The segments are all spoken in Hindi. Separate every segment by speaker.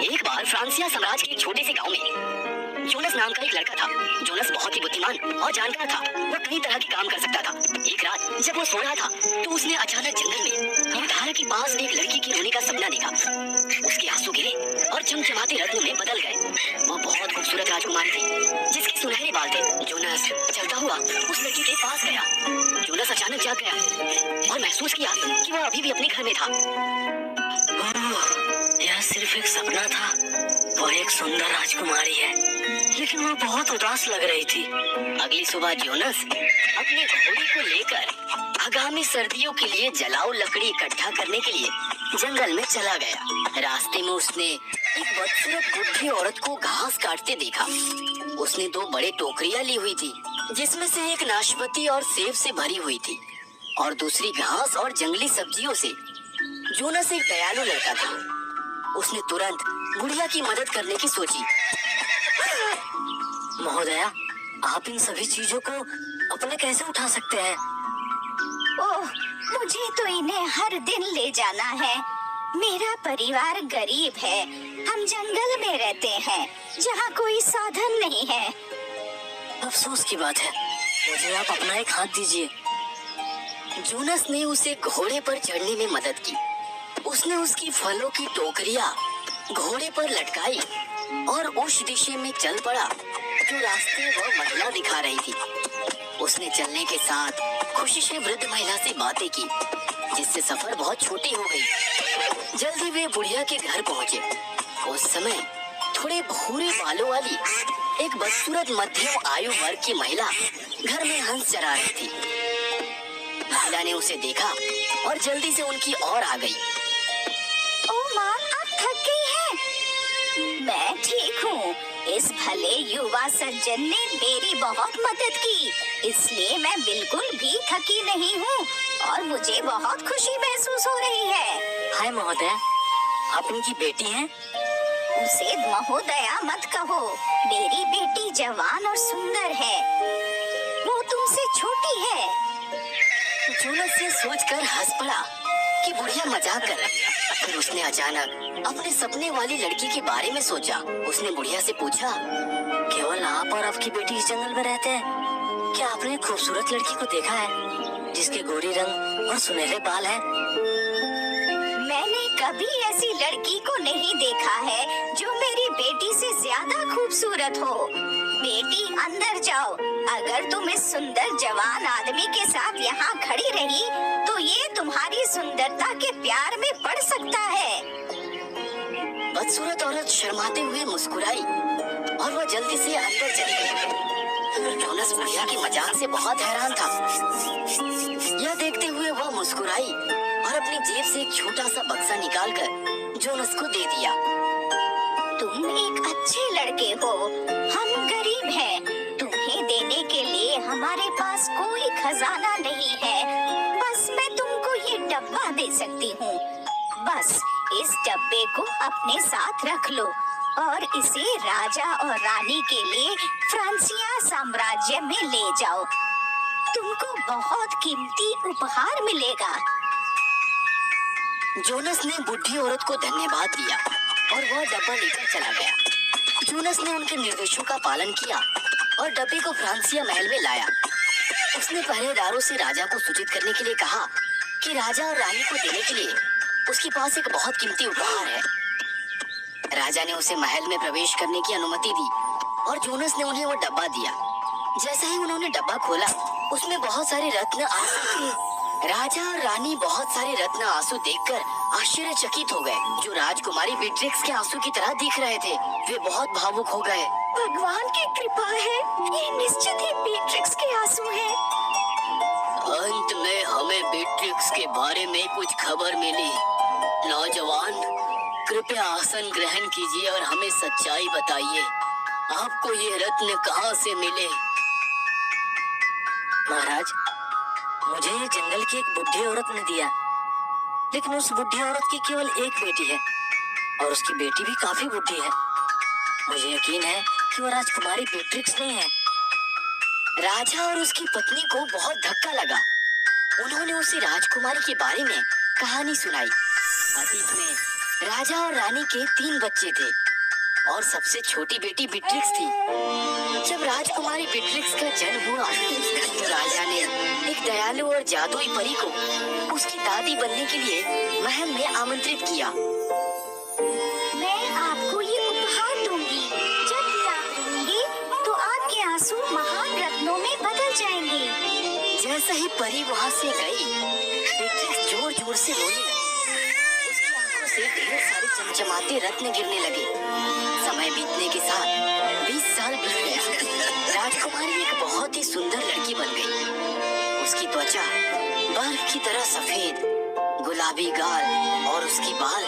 Speaker 1: एक बार फ्रांसिया साम्राज्य के एक छोटे से गांव में जोनस नाम का एक लड़का था। जोनस बहुत ही बुद्धिमान और जानकार था। वह कई तरह के काम कर सकता था। एक रात जब वो सो रहा था तो उसने अचानक जंगल में एक धारा के पास एक लड़की के रोने का सपना देखा। उसके आंसू गिरे और चमचमाते रत्न में बदल गए। वो बहुत खूबसूरत राजकुमारी थी जिसके सुनहरे बाल थे। जोनस चलता हुआ उस लड़की के पास गया। जोनस अचानक जाग गया और महसूस किया कि वह अभी भी अपने घर में था। यह सिर्फ एक सपना था। वह एक सुंदर राजकुमारी है, लेकिन वह बहुत उदास लग रही थी। अगली सुबह जोनस अपने घोड़े को लेकर आगामी सर्दियों के लिए जलाऊ लकड़ी इकट्ठा करने के लिए जंगल में चला गया। रास्ते में उसने एक बदसूरत बुढ़ी औरत को घास काटते देखा। उसने दो बड़े टोकरियां ली हुई थी जिसमें से एक नाशपाती और सेब से भरी हुई थी और दूसरी घास और जंगली सब्जियों से। जोनस एक दयालु लड़का था। उसने तुरंत बुढ़िया की मदद करने की सोची। महोदया, आप इन सभी चीजों को अपने कैसे उठा सकते हैं?
Speaker 2: ओह, मुझे तो इन्हें हर दिन ले जाना है। मेरा परिवार गरीब है। हम जंगल में रहते हैं जहाँ कोई साधन नहीं है।
Speaker 1: अफसोस की बात है। मुझे आप अपना एक हाथ दीजिए। जोनस ने उसे घोड़े पर चढ़ने में मदद की। उसने उसकी फलों की टोकरियां घोड़े पर लटकाई और उस दिशा में चल पड़ा जो रास्ते वह महिला दिखा रही थी। उसने चलने के साथ खुशी से वृद्ध महिला से बातें की, जिससे सफर बहुत छोटी हो गई। जल्दी वे बुढ़िया के घर पहुँचे। उस समय थोड़े भूरे बालों वाली एक बदसूरत मध्यम आयु वर्ग की महिला घर में हंस चरा रही थी। महिला ने उसे देखा और जल्दी से उनकी ओर आ गई।
Speaker 2: ओह माँ, आप थक गई हैं? मैं ठीक हूँ। इस भले युवा सज्जन ने मेरी बहुत मदद की, इसलिए मैं बिल्कुल भी थकी नहीं हूँ और मुझे बहुत खुशी महसूस हो रही है।
Speaker 1: हाय महोदया, आप इनकी बेटी हैं?
Speaker 2: उसे महोदया मत कहो। मेरी बेटी जवान और सुंदर है। वो तुमसे छोटी है।
Speaker 1: जोनस ये सोचकर हंस पड़ा कि बुढ़िया मजाक कर रही है। फिर उसने अचानक अपने सपने वाली लड़की के बारे में सोचा। उसने बुढ़िया से पूछा, केवल आप और आपकी बेटी इस जंगल में रहते हैं? क्या आपने एक खूबसूरत लड़की को देखा है जिसके गोरी रंग और सुनहरे बाल हैं?
Speaker 2: मैंने कभी ऐसी लड़की को नहीं देखा है जो मेरी बेटी से ज्यादा खूबसूरत हो। बेटी, अंदर जाओ। अगर तुम इस सुंदर जवान आदमी के साथ यहाँ खड़ी रही तो ये तुम्हारी सुंदरता के प्यार में पड़ सकता है।
Speaker 1: बदसूरत औरत शर्माते हुए मुस्कुराई और वह जल्दी से अंदर चली गई। जोनस बुढ़िया की मजाक से बहुत हैरान था। यह देखते हुए वह मुस्कुराई और अपनी जेब से एक छोटा सा बक्सा निकालकर जोनस को दे दिया।
Speaker 2: तुम एक अच्छे लड़के हो। हम गरीब हैं। तुम्हें देने के लिए हमारे पास कोई खजाना नहीं है। बस मैं तुमको ये डब्बा दे सकती हूँ। बस इस डब्बे को अपने साथ रख लो और इसे राजा और रानी के लिए फ्रांसिया साम्राज्य में ले जाओ। तुमको बहुत कीमती उपहार मिलेगा।
Speaker 1: जोनस ने बुढ़ी औरत को धन्यवाद दिया और वह डब्बा लेकर चला गया। जोनस ने उनके निर्देशों का पालन किया और डब्बे को फ्रांसिया महल में लाया। उसने पहरेदारों से राजा को सूचित करने के लिए कहा कि राजा और रानी को देने के लिए उसके पास एक बहुत कीमती उपहार है। राजा ने उसे महल में प्रवेश करने की अनुमति दी और जोनस ने उन्हें वो डब्बा दिया। जैसे ही उन्होंने डब्बा खोला, उसमें बहुत सारे रत्न आंसू थे। राजा और रानी बहुत सारे रत्न आंसू देखकर आश्चर्यचकित हो गए, जो राजकुमारी बीट्रिक्स के आंसू की तरह दिख रहे थे। वे बहुत भावुक हो गए।
Speaker 2: भगवान की कृपा है, ये निश्चित ही बीट्रिक्स के आंसू हैं।
Speaker 1: अंत में हमें बीट्रिक्स के बारे में कुछ खबर मिली। नौजवान, कृपया आसन ग्रहण कीजिए और हमें सच्चाई बताइए। आपको ये रत्न कहाँ से मिले? महाराज, मुझे ये जंगल की एक बुढ़ी औरत ने दिया, लेकिन उस बुढ़ी औरत की केवल एक बेटी है और उसकी बेटी भी काफी बुढ़ी है। मुझे यकीन है कि वो राजकुमारी बीट्रिक्स नहीं है। राजा और उसकी पत्नी को बहुत धक्का लगा। उन्होंने उसे राजकुमारी के बारे में कहानी सुनाई। अतीत में राजा और रानी के 3 बच्चे थे और सबसे छोटी बेटी बिट्रिक्स थी। जब राजकुमारी बिट्रिक्स का जन्म हुआ तो राजा ने एक दयालु और जादुई परी को उसकी दादी बनने के लिए महल में आमंत्रित किया।
Speaker 2: मैं आपको ये उपहार दूंगी। जब भी आप रोएंगे तो आपके आंसू महान रत्नों में बदल जाएंगे।
Speaker 1: जैसे ही परी वहाँ से गई, बिट्रिक्स जोर जोर से रोने लगी। उसकी आंखों से ढेर सारे चमचमाते रत्न गिरने लगे। समय बीतने के साथ 20 साल बीत गया। राजकुमारी एक बहुत ही सुंदर लड़की बन गई। उसकी त्वचा बर्फ की तरह सफेद, गुलाबी गाल और उसकी बाल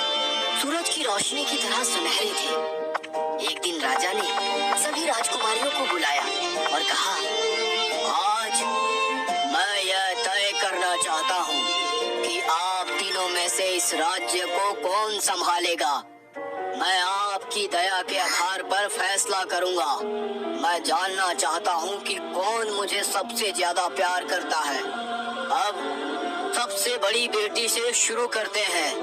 Speaker 1: सूरज की रोशनी की तरह सुनहरे थे। एक दिन राजा ने सभी राजकुमारियों को बुलाया और कहा, आज मैं यह तय करना चाहता हूँ कि आप तीनों में से इस राज्य को कौन संभालेगा। मैं आपकी दया के आधार पर फैसला करूंगा। मैं जानना चाहता हूँ कि कौन मुझे सबसे ज्यादा प्यार करता है। अब सबसे बड़ी बेटी से शुरू करते हैं।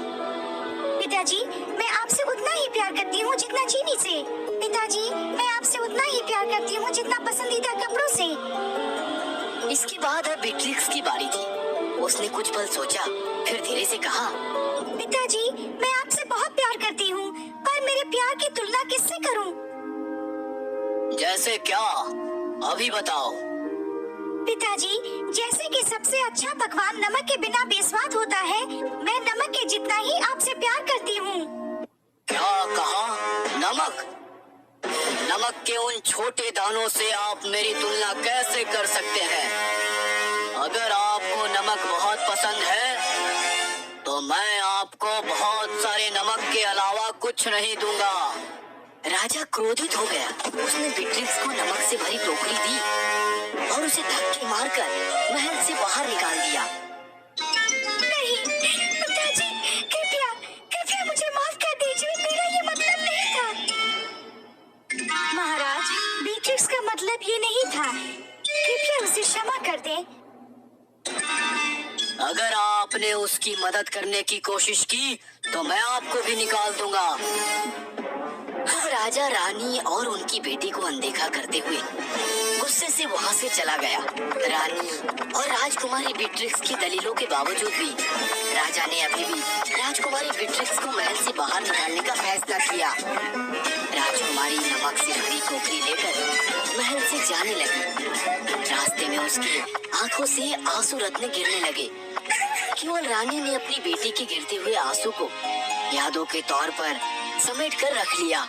Speaker 2: पिताजी, मैं आपसे उतना ही प्यार करती हूँ जितना चीनी से। पिताजी, मैं आपसे उतना ही प्यार करती हूँ जितना पसंदीदा कपड़ों से।
Speaker 1: इसके बाद अब बिट्रिक्स की बारी थी। उसने कुछ पल सोचा, फिर धीरे से कहा,
Speaker 2: पिताजी, मैं आपसे बहुत प्यार करती हूँ, पर मेरे प्यार की तुलना किससे करूँ?
Speaker 1: जैसे क्या? अभी बताओ।
Speaker 2: पिताजी, जैसे कि सबसे अच्छा पकवान नमक के बिना बेस्वाद होता है, मैं नमक के जितना ही आपसे प्यार करती हूँ।
Speaker 1: क्या कहा? नमक? नमक के उन छोटे दानों से आप मेरी तुलना कैसे कर सकते हैं? अगर आपको नमक बहुत पसंद है तो मैं आपको बहुत सारे नमक के अलावा कुछ नहीं दूंगा। राजा क्रोधित हो गया। उसने बिट्रिक्स को नमक से भरी टोकरी दी और उसे धक्के मारकर महल से बाहर निकाल दिया।
Speaker 2: नहीं, पिताजी, कृपया कृपया मुझे माफ कर दीजिए। मेरा ये मतलब नहीं था। महाराज, बीट्रिक्स का मतलब ये नहीं था। कृपया उसे क्षमा कर दें।
Speaker 1: अगर आपने उसकी मदद करने की कोशिश की तो मैं आपको भी निकाल दूंगा। अब राजा रानी और उनकी बेटी को अनदेखा करते हुए गुस्से से वहाँ से चला गया। रानी और राजकुमारी बिट्रिक्स की दलीलों के बावजूद भी राजा ने अभी भी राजकुमारी बिट्रिक्स को महल से बाहर निकालने का फैसला किया। राजकुमारी नमक से भरी टोकरी लेकर महल से जाने लगी। रास्ते में उसकी आंखों से आंसू रत्न गिरने लगे। केवल रानी ने अपनी बेटी के गिरते हुए आंसू को यादों के तौर पर समेट कर रख लिया।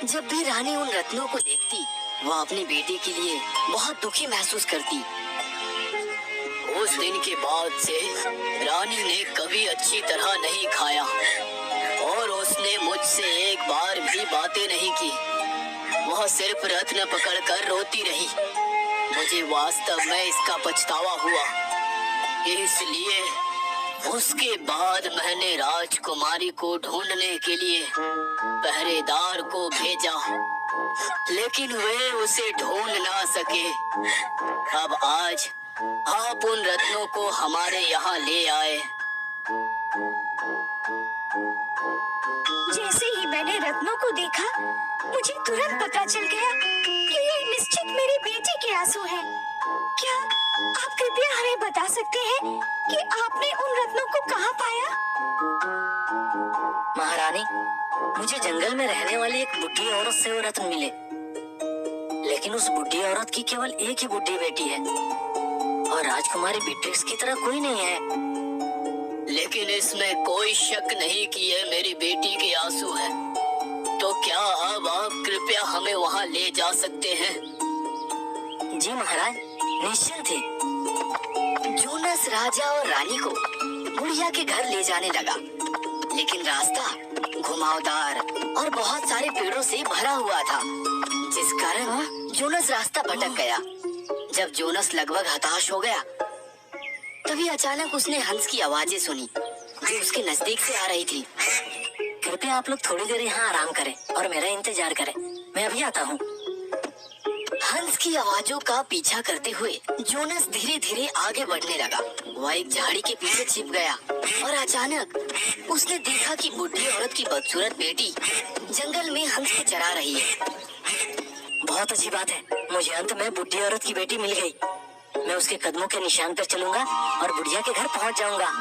Speaker 1: जब भी रानी उन रत्नों को देखती, वह अपनी बेटी के लिए बहुत दुखी महसूस करती। उस दिन के बाद से रानी ने कभी अच्छी तरह नहीं खाया और उसने मुझसे एक बार भी बातें नहीं की। वह सिर्फ रत्न पकड़कर रोती रही। मुझे वास्तव में इसका पछतावा हुआ। इसलिए उसके बाद मैंने राजकुमारी को ढूंढने के लिए पहरेदार को भेजा, लेकिन वे उसे ढूंढ ना सके। अब आज आप उन रत्नों को हमारे यहाँ ले आए।
Speaker 2: जैसे ही मैंने रत्नों को देखा, मुझे तुरंत पता चल गया कि ये निश्चित मेरी बेटी के आंसू हैं। क्या आप कृपया हमें बता सकते हैं कि आपने उन रत्नों को कहाँ पाया?
Speaker 1: महारानी, मुझे जंगल में रहने वाली एक बुढ़ी औरत से वो रत्न मिले, लेकिन उस बुढ़ी औरत की केवल एक ही बुढ़ी बेटी है और राजकुमारी बिट्रिक्स की तरह कोई नहीं है। लेकिन इसमें कोई शक नहीं कि ये मेरी बेटी के आंसू हैं। तो क्या अब आप कृपया हमें वहाँ ले जा सकते हैं? जी महाराज, निश्चिंत थे। जोनस राजा और रानी को बुढ़िया के घर ले जाने लगा, लेकिन रास्ता घुमावदार और बहुत सारे पेड़ों से भरा हुआ था, जिस कारण जोनस रास्ता भटक गया। जब जोनस लगभग हताश हो गया, तभी अचानक उसने हंस की आवाजें सुनी जो उसके नजदीक से आ रही थी। कृपया आप लोग थोड़ी देर यहाँ आराम करें और मेरा इंतजार करें, मैं अभी आता हूँ। हंस की आवाजों का पीछा करते हुए जोनस धीरे धीरे आगे बढ़ने लगा। वह एक झाड़ी के पीछे छिप गया और अचानक उसने देखा कि बुढ़ी औरत की बदसूरत बेटी जंगल में हंस को चरा रही है। बहुत अच्छी बात है, मुझे अंत में बुढ़ी औरत की बेटी मिल गई। मैं उसके कदमों के निशान पर चलूंगा और बुढ़िया के घर पहुंच जाऊंगा।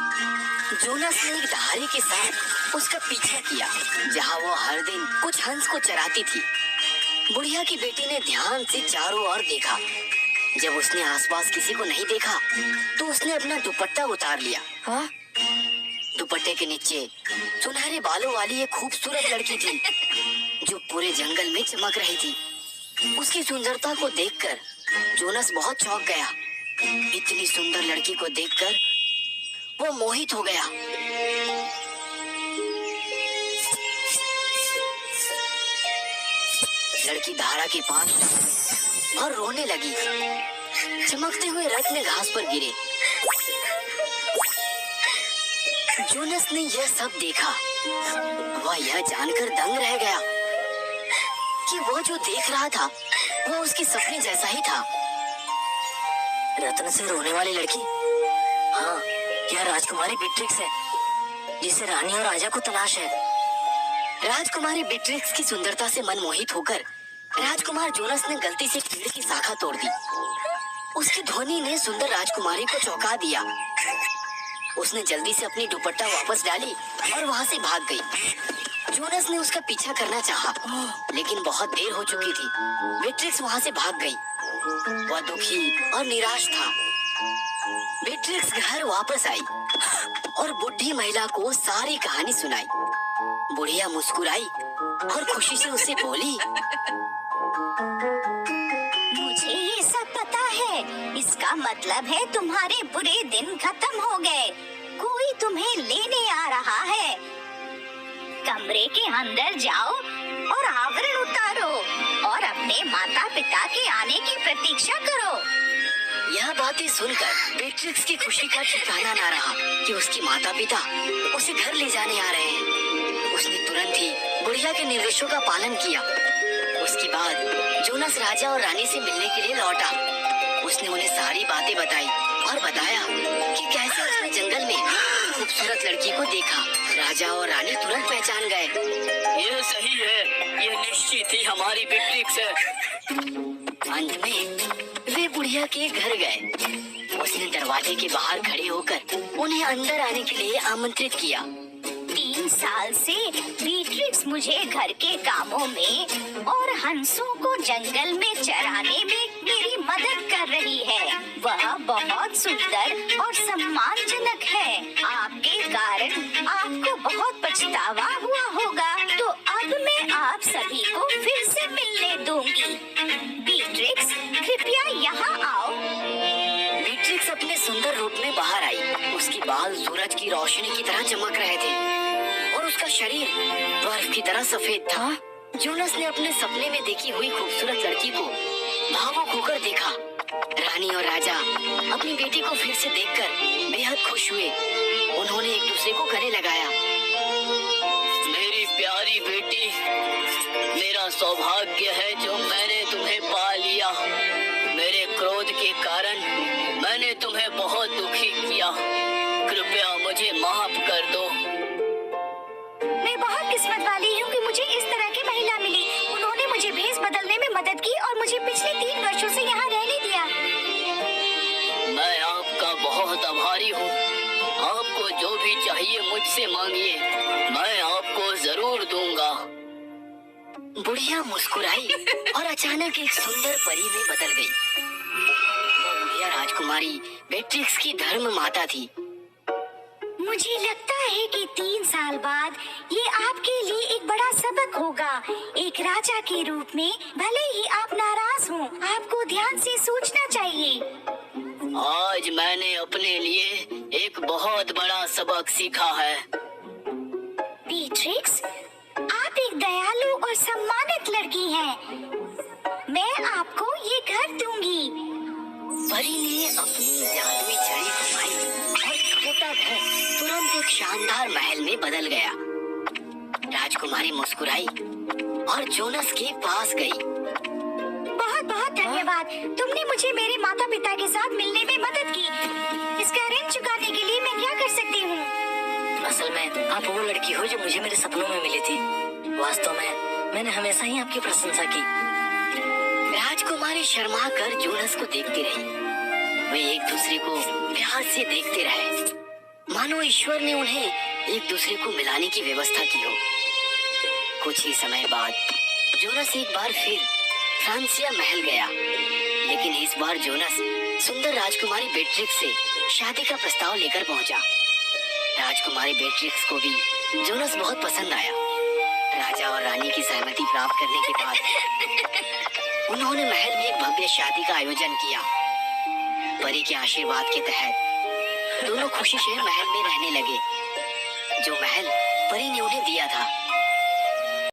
Speaker 1: जोनस ने एक धारे के साथ उसका पीछा किया, जहां वो हर दिन कुछ हंस को चराती थी। बुढ़िया की बेटी ने ध्यान से चारों ओर देखा। जब उसने आसपास किसी को नहीं देखा तो उसने अपना दुपट्टा उतार लिया। हाँ? दुपट्टे के नीचे सुनहरे बालों वाली एक खूबसूरत लड़की थी जो पूरे जंगल में चमक रही थी। उसकी सुंदरता को देखकर जोनस बहुत चौंक गया। इतनी सुंदर लड़की को देखकर वो मोहित हो गया। लड़की धारा के पास और रोने लगी। चमकते हुए रत्न घास पर गिरे। जोनस ने यह सब देखा। वह यह जानकर दंग रह गया कि वह जो देख रहा था वह उसके सपने जैसा ही था। रत्न से रोने वाली लड़की, हाँ, यह राजकुमारी बीट्रिक्स है, जिसे रानी और राजा को तलाश है। राजकुमारी बीट्रिक्स की सुंदरता से मन मोहित होकर राजकुमार जोनस ने गलती से पेड़ की शाखा तोड़ दी। उसकी ध्वनि ने सुंदर राजकुमारी को चौंका दिया। उसने जल्दी से अपनी दुपट्टा वापस डाली और वहाँ से भाग गई। जोनस ने उसका पीछा करना चाहा, लेकिन बहुत देर हो चुकी थी। बीट्रिक्स वहाँ से भाग गई। वह दुखी और निराश था। बीट्रिक्स घर वापस आई और बुढ़ी महिला को सारी कहानी सुनाई। बुढ़िया मुस्कुराई और खुशी से उससे बोली,
Speaker 2: मुझे ये सब पता है। इसका मतलब है तुम्हारे बुरे दिन खत्म हो गए। कोई तुम्हें लेने आ रहा है। कमरे के अंदर जाओ और आवरण उतारो और अपने माता पिता के आने की प्रतीक्षा करो।
Speaker 1: यह बातें सुनकर बीट्रिक्स की खुशी का ठिकाना ना रहा कि उसके माता पिता उसे घर ले जाने आ रहे हैं। उसने तुरंत ही बुढ़िया के निर्देशों का पालन किया। उसके बाद जोनस राजा और रानी से मिलने के लिए लौटा। उसने उन्हें सारी बातें बताई और बताया कि कैसे उसने जंगल में खूबसूरत लड़की को देखा। राजा और रानी तुरंत पहचान गए। यह सही है, यह निश्चित ही हमारी बीट्रिक्स है। अंत में वे बुढ़िया के घर गए। उसने दरवाजे के बाहर खड़े होकर उन्हें अंदर आने के लिए आमंत्रित किया।
Speaker 2: 3 साल से बीट्रिक्स मुझे घर के कामों में और हंसों को जंगल में चराने में मेरी मदद कर रही है। वह बहुत सुंदर और सम्मानजनक है। आपके कारण आपको बहुत पछतावा हुआ होगा। तो अब मैं आप सभी को फिर से मिलने दूंगी। बीट्रिक्स, कृपया यहाँ आओ।
Speaker 1: बीट्रिक्स अपने सुंदर रूप में बाहर आई। उसके बाल सूरज की रोशनी की तरह चमक रहे थे और उसका शरीर बर्फ की तरह सफेद था। जोनस ने अपने सपने में देखी हुई खूबसूरत लड़की को भावुक होकर देखा। रानी और राजा अपनी बेटी को फिर से देखकर बेहद खुश हुए। उन्होंने एक दूसरे को गले लगाया। मेरी प्यारी बेटी, मेरा सौभाग्य है जो मैंने तुम्हें पा लिया। मेरे क्रोध के कारण मैंने तुम्हें बहुत दुखी किया। कृपया मुझे माफ कर दो।
Speaker 2: मैं बहुत किस्मत वाली हूँ कि मुझे इस तरह की महिला मिली। उन्होंने मुझे भेष बदलने में मदद की और मुझे पिछले 3 वर्षों से यहाँ रहने दिया।
Speaker 1: मैं आपका बहुत आभारी हूँ। आपको जो भी चाहिए मुझसे मांगिए, मैं आपको जरूर दूंगा। बुढ़िया मुस्कुराई और अचानक एक सुंदर परी में बदल गई। वो बुढ़िया राजकुमारी बीट्रिक्स की धर्म माता थी।
Speaker 2: मुझे लगता है कि 3 साल बाद ये आपके लिए एक बड़ा सबक होगा। एक राजा के रूप में भले ही आप नाराज हों, आपको ध्यान से सोचना चाहिए।
Speaker 1: आज मैंने अपने लिए एक बहुत बड़ा सबक सीखा है।
Speaker 2: बीट्रिक्स, आप एक दयालु और सम्मानित लड़की हैं। मैं आपको ये घर दूंगी।
Speaker 1: परी ने अपनी जादुई छड़ी घुमाई और छोटा घर तुरंत एक शानदार महल में बदल गया। राजकुमारी मुस्कुराई और जोनस के पास गई।
Speaker 2: बहुत बहुत धन्यवाद। तुमने मुझे मेरे माता पिता के साथ मिलने में मदद की। इसका ऋण चुकाने के लिए मैं क्या कर सकती हूँ?
Speaker 1: असल में आप वो लड़की हो जो मुझे मेरे सपनों में मिली थी। वास्तव में मैंने हमेशा ही आपकी प्रशंसा की। राजकुमारी शर्मा कर जोनस को देखती रही। वे एक दूसरे को प्यार से देखते रहे, मानो ईश्वर ने उन्हें एक दूसरे को मिलाने की व्यवस्था की हो। कुछ ही समय बाद जोनस एक बार फिर फ्रांसिया महल गया, लेकिन इस बार जोनस सुंदर राजकुमारी बेट्रिक्स से शादी का प्रस्ताव लेकर पहुंचा। राजकुमारी बेट्रिक्स को भी जोनस बहुत पसंद आया। राजा और रानी की सहमति प्राप्त करने के बाद उन्होंने महल में एक भव्य शादी का आयोजन किया। परी के आशीर्वाद के तहत दोनों खुशी से महल में रहने लगे, जो महल परी ने उन्हें दिया था।